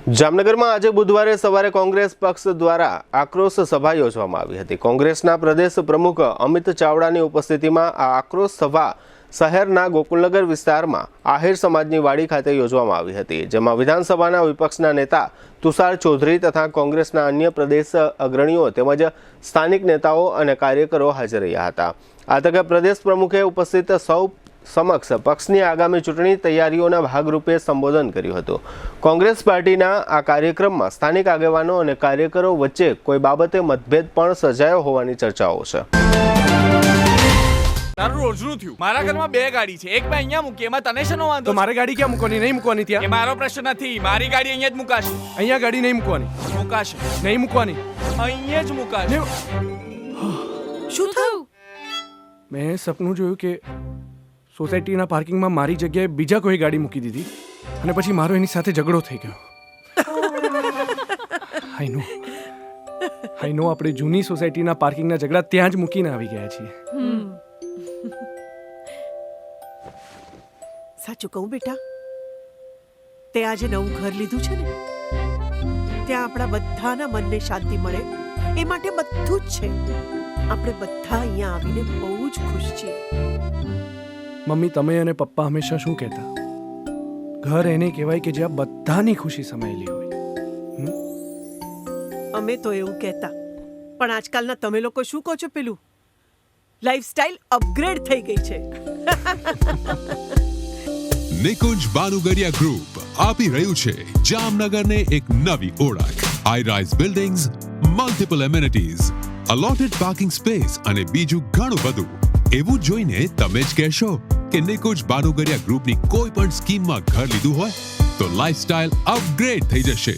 જામનગરમાં આજે બુધવારે સવારે કોંગ્રેસ પક્ષ દ્વારા આક્રોશ સભા યોજવામાં આવી હતી। કોંગ્રેસના પ્રદેશ પ્રમુખ અમિત ચાવડાની ઉપસ્થિતિમાં આ આક્રોશ સભા શહેરના ગોકુલનગર વિસ્તારમાં આહિર સમાજની વાડી ખાતે યોજવામાં આવી હતી, જેમાં વિધાનસભાના વિપક્ષના નેતા તુષાર ચૌધરી તથા કોંગ્રેસના અન્ય પ્રદેશ અગ્રણીઓ તેમજ સ્થાનિક નેતાઓ અને કાર્યકરો હાજર રહ્યા હતા। આ તકે પ્રદેશ પ્રમુખે ઉપસ્થિત સૌ સમક્ષ પક્ષની આગામી ચૂંટણી તૈયારીઓના ભાગરૂપે સંબોધન કર્યું હતું। કોંગ્રેસ પાર્ટીના આ કાર્યક્રમમાં સ્થાનિક આગેવાનો અને કાર્યકરો વચ્ચે કોઈ બાબતે મતભેદ પણ સર્જાયો હોવાની ચર્ચાઓ છે। તારું રોજનું થયું। મારા ઘરમાં બે ગાડી છે, એક મેં અહીંયા મૂકી, એમાં તને શેનો વાંધો? તો મારે ગાડી ક્યાં મૂકવાની? નહીં મૂકવાની ત્યાં? એ મારો પ્રશ્ન નથી, મારી ગાડી અહીંયા જ મુકાશે। અહીંયા ગાડી નહીં મૂકવાની। મુકાશે નહીં મૂકવાની। અહીંયા જ મુકાશે। શું થયું? મેં સપનું જોયું કે સોસાયટીના પાર્કિંગમાં મારી જગ્યાએ બીજા કોઈ ગાડી મૂકી દીધી અને પછી મારો એની સાથે ઝઘડો થઈ ગયો। આઈ નો આપણે જૂની સોસાયટીના પાર્કિંગના ઝઘડા ત્યાં જ મૂકીને આવી ગયા છીએ। સાચું કહું બેટા, તે આજે નવું ઘર લીધું છે ને, ત્યાં આપણા બધાના મનને શાંતિ મળે એ માટે બધું જ છે। આપણે બધા અહીંયા આવીને બહુ જ ખુશ છીએ। મમ્મી, તમે અને પપ્પા હંમેશા શું કહેતા? ઘર એને કહેવાય કે જ્યાં બધાની ખુશી સમાયેલી હોય। અમે તો એવું કહેતા, પણ આજકાલના તમે લોકો શું કહો છો? પેલું લાઈફસ્ટાઈલ અપગ્રેડ થઈ ગઈ છે। નિકુંજ બાનુગડિયા ગ્રુપ આપી રહ્યું છે જામનગરને એક નવી ઓળખ। High rise buildings, multiple amenities, allotted parking space અને બીજું ઘણું બધું। એવું જોઈને તમે જ કહેશો કે નિકુંજ બાનુગડિયા ગ્રુપની કોઈ પણ સ્કીમમાં ઘર લીધું હોય તો લાઈફસ્ટાઈલ અપગ્રેડ થઈ જશે।